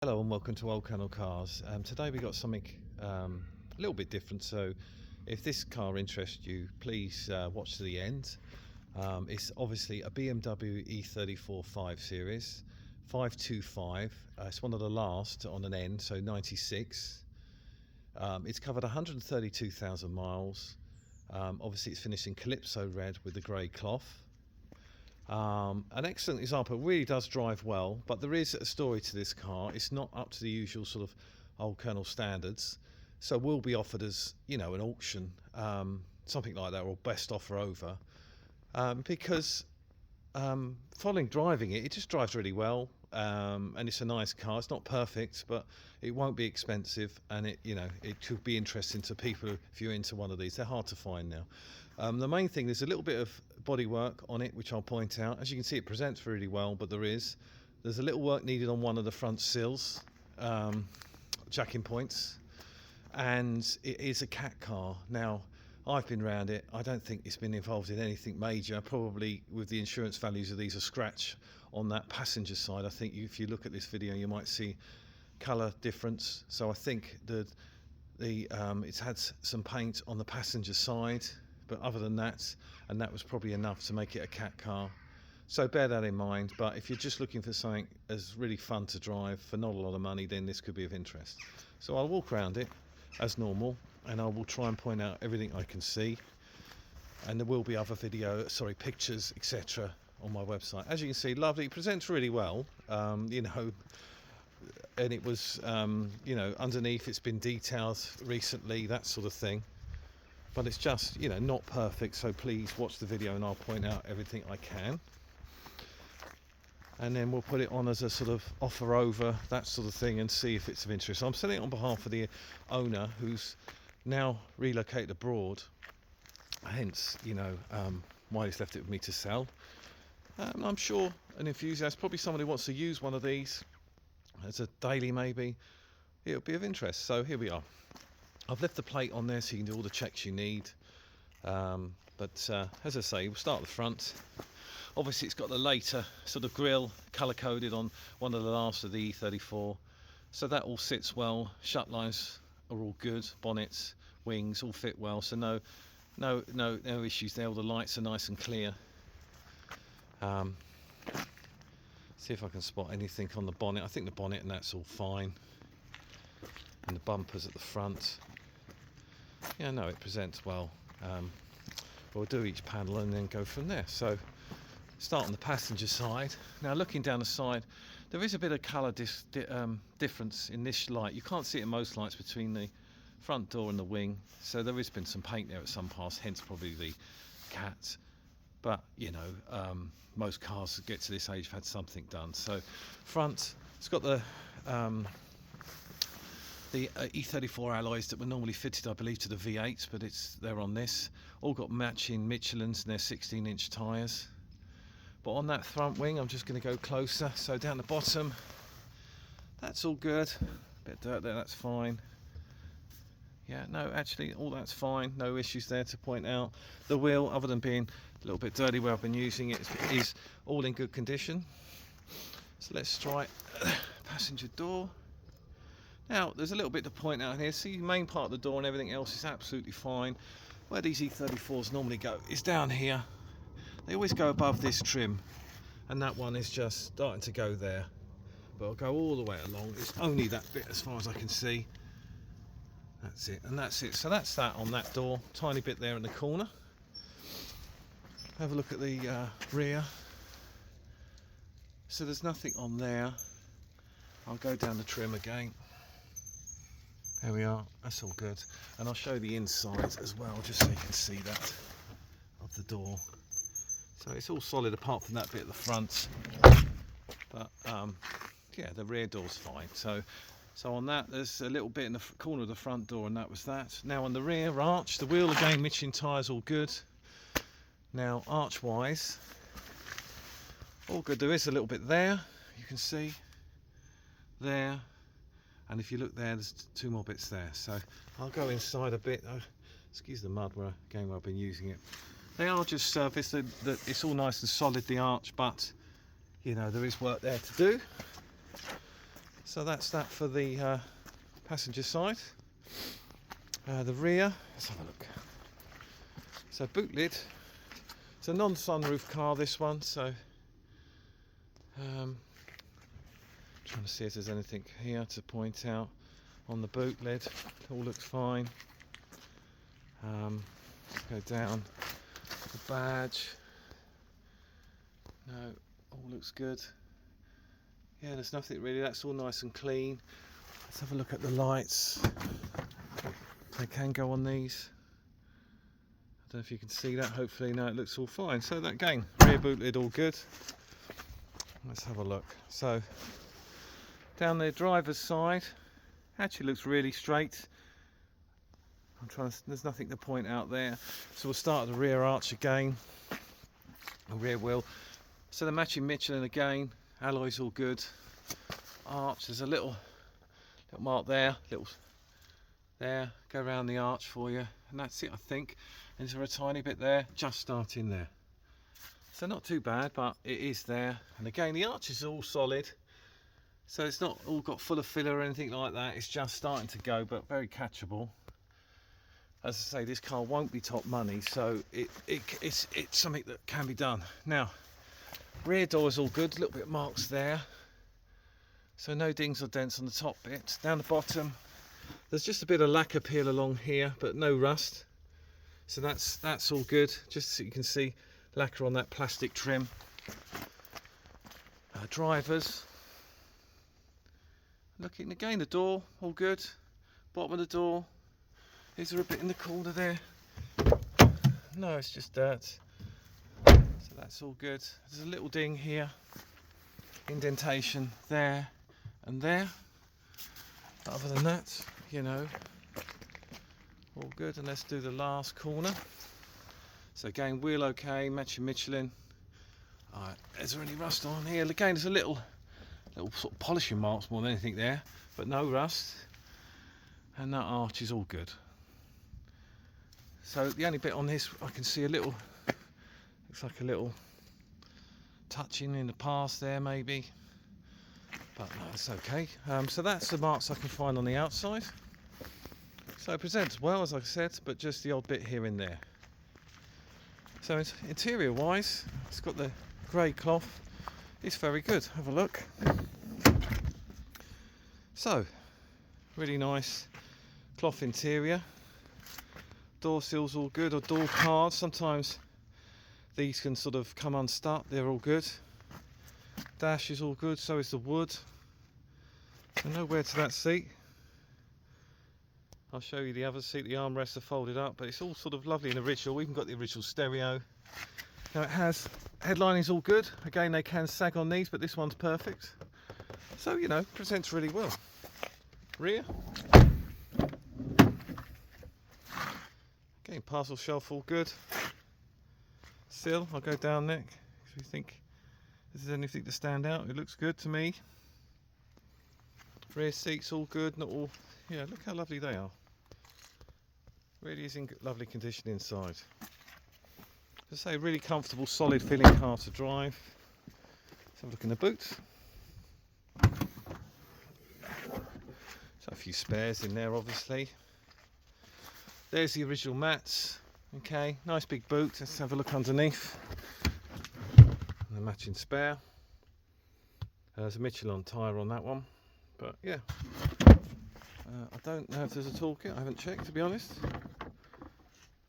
Hello and welcome to Walkaround Cars. Today we got something a little bit different, so if this car interests you, please watch to the end. It's obviously a BMW E34 5 Series 525. It's one of the last on an N, so 96. It's covered 132,000 miles. Obviously it's finished in Calypso red with the grey cloth. An excellent example. It really does drive well, but there is a story to this car. It's not up to the usual sort of old Colonel standards, so will be offered as, you know, an auction, something like that, or best offer over, because following driving it just drives really well, and it's a nice car. It's not perfect, but it won't be expensive, and it could be interesting to people if you're into one of these. They're hard to find now. The main thing, there's a little bit of bodywork on it, which I'll point out. As you can see, it presents really well, but there's a little work needed on one of the front sills, jacking points, and it is a cat car. Now, I've been around it. I don't think it's been involved in anything major. Probably with the insurance values of these, a scratch on that passenger side. I think if you look at this video, you might see colour difference. So I think it's had some paint on the passenger side, but other than that, and that was probably enough to make it a cat car. So bear that in mind. But if you're just looking for something as really fun to drive for not a lot of money, then this could be of interest. So I'll walk around it as normal, and I will try and point out everything I can see, and there will be other pictures, etc. on my website. As you can see, lovely. It presents really well, and it was underneath it's been detailed recently, that sort of thing, but it's just not perfect. So please watch the video and I'll point out everything I can, and then we'll put it on as a sort of offer over, that sort of thing, and see if it's of interest. I'm selling it on behalf of the owner, who's now relocated abroad, hence why he's left it with me to sell. I'm sure an enthusiast, probably somebody who wants to use one of these as a daily, maybe it'll be of interest. So here we are. I've left the plate on there so you can do all the checks you need, but as I say, we'll start at the front. Obviously it's got the later sort of grille, colour coded on one of the last of the E34, so that all sits well. Shut lines are all good, bonnets, wings all fit well, so no issues there. All the lights are nice and clear. See if I can spot anything on the bonnet. I think the bonnet and that's all fine, and the bumpers at the front, no, it presents well. We'll do each panel and then go from there. So start on the passenger side. Now, looking down the side, there is a bit of colour difference in this light. You can't see it in most lights between the front door and the wing, so there has been some paint there at some parts, hence probably the cat. But most cars that get to this age have had something done. So front, it's got the E34 alloys that were normally fitted, I believe, to the V8s, but they're on this. All got matching Michelins and their 16-inch tyres. But on that front wing, I'm just going to go closer. So down the bottom, that's all good. Bit of dirt there, that's fine. Yeah, no, actually, all that's fine. No issues there to point out. The wheel, other than being a little bit dirty where I've been using it, is all in good condition. So let's try passenger door. Now, there's a little bit to point out here. See, the main part of the door and everything else is absolutely fine. Where these E34s normally go is down here. They always go above this trim, and that one is just starting to go there. But I'll go all the way along. It's only that bit as far as I can see. That's it, and that's it. So that's that on that door. Tiny bit there in the corner. Have a look at the rear. So there's nothing on there. I'll go down the trim again. There we are, that's all good. And I'll show the inside as well, just so you can see that of the door. So it's all solid apart from that bit at the front. But yeah, the rear door's fine. So on that, there's a little bit in the corner of the front door, and that was that. Now on the rear arch, the wheel again, Michelin tyres, all good. Now arch-wise, all good. There is a little bit there, you can see there. And if you look there, there's two more bits there. So I'll go inside a bit. Oh, excuse the mud where I've been using it. They are just surface. It's all nice and solid, the arch, but there is work there to do. So that's that for the passenger side. The rear, let's have a look. So boot lid. It's a non-sunroof car, this one, so trying to see if there's anything here to point out on the boot lid. All looks fine. Let's go down the badge. No, all looks good. Yeah, there's nothing really, that's all nice and clean. Let's have a look at the lights. They can go on these. I don't know if you can see that, hopefully. No, it looks all fine. So that again, rear boot lid all good. Let's have a look. So down the driver's side, actually looks really straight. I'm trying to, there's nothing to point out there. So we'll start at the rear arch again, the rear wheel. So the matching Michelin again, alloys all good. Arch, there's a little mark there, there, go around the arch for you, and that's it, I think. And is there a tiny bit there, just starting there. So not too bad, but it is there. And again, the arch is all solid, so it's not all got full of filler or anything like that. It's just starting to go, but very catchable. As I say, this car won't be top money, so it's something that can be done. Now, rear door is all good, a little bit of marks there. So no dings or dents on the top bit. Down the bottom, there's just a bit of lacquer peel along here, but no rust. So that's all good. Just so you can see lacquer on that plastic trim. Drivers. Looking again, the door, all good. Bottom of the door. Is there a bit in the corner there? No, it's just dirt. So that's all good. There's a little ding here. Indentation there and there. But other than that, you know, all good. And let's do the last corner. So again, wheel okay, matching Michelin. Alright, is there any rust on here? Again, there's a little sort of polishing marks more than anything there, but no rust. And that arch is all good. So the only bit on this, I can see a little, looks like a little touching in the past there maybe, but no, it's okay. So that's the marks I can find on the outside. So it presents well, as I said, but just the odd bit here and there. So interior wise, it's got the grey cloth. It's very good. Have a look. So really nice cloth interior. Door seals all good, or door cards. Sometimes these can sort of come unstuck. They're all good. Dash is all good. So is the wood. And no wear to that seat. I'll show you the other seat. The armrests are folded up, but it's all sort of lovely and original. We've even got the original stereo. Now it has headlining's all good. Again, they can sag on these, but this one's perfect. So you know, presents really well. Rear. Again, parcel shelf all good. Sill, I'll go down neck if you think if there's anything to stand out. It looks good to me. Rear seats all good, not all. Yeah, look how lovely they are. Really is in lovely condition inside. As I say, really comfortable, solid feeling car to drive. Let's have a look in the boot. So a few spares in there, obviously. There's the original mats. Okay, nice big boot. Let's have a look underneath. And the matching spare. There's a Michelin tyre on that one. But yeah, I don't know if there's a toolkit. I haven't checked, to be honest.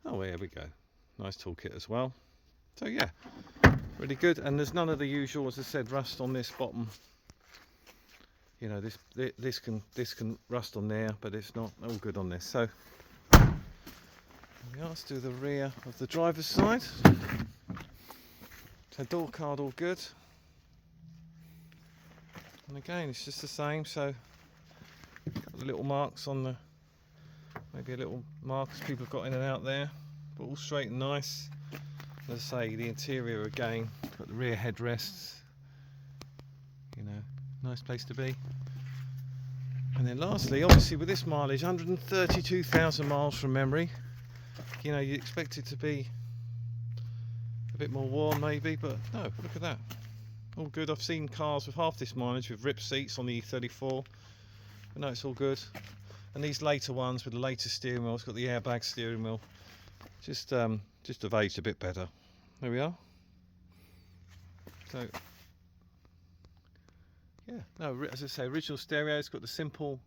Oh, here we go. Nice toolkit as well. So yeah, really good. And there's none of the usual, as I said, rust on this bottom. You know, this can rust on there, but it's not all good on this. So let's do the rear of the driver's side. So door card all good. And again, it's just the same. So got the little marks on the, maybe a little marks people have got in and out there, but all straight and nice. As I say, the interior again, got the rear headrests. You know, nice place to be. And then lastly, obviously with this mileage, 132,000 miles from memory. You know, you expect it to be a bit more worn maybe, but no, look at that. all good. I've seen cars with half this mileage with ripped seats on the E34, but no, it's all good. And these later ones with the later steering wheel, it's got the airbag steering wheel, just have aged a bit better. There we are. So yeah, no, as I say, original stereo. It's got the simple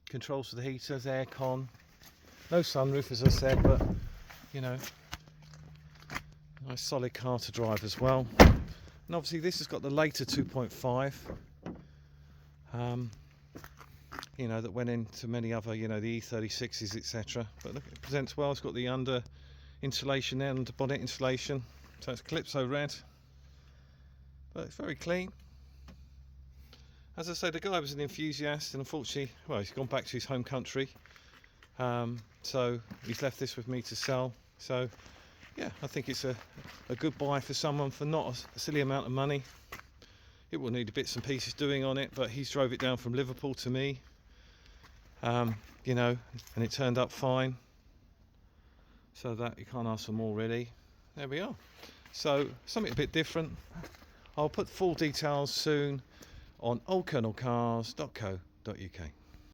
controls for the heaters, aircon, no sunroof as I said, but you know, nice solid car to drive as well. And obviously this has got the later 2.5, you know, that went into many other, you know, the E36s, etc. But look, it presents well. It's got the under insulation there, under bonnet insulation, so it's Calypso red, but it's very clean. As I say, the guy was an enthusiast, and unfortunately, well, he's gone back to his home country, so he's left this with me to sell. So yeah, I think it's a good buy for someone for not a silly amount of money. It will need bits and pieces doing on it, but he's drove it down from Liverpool to me, you know, and it turned up fine, so that you can't ask for more really. There we are. So something a bit different. I'll put full details soon on oldcolonelcars.co.uk.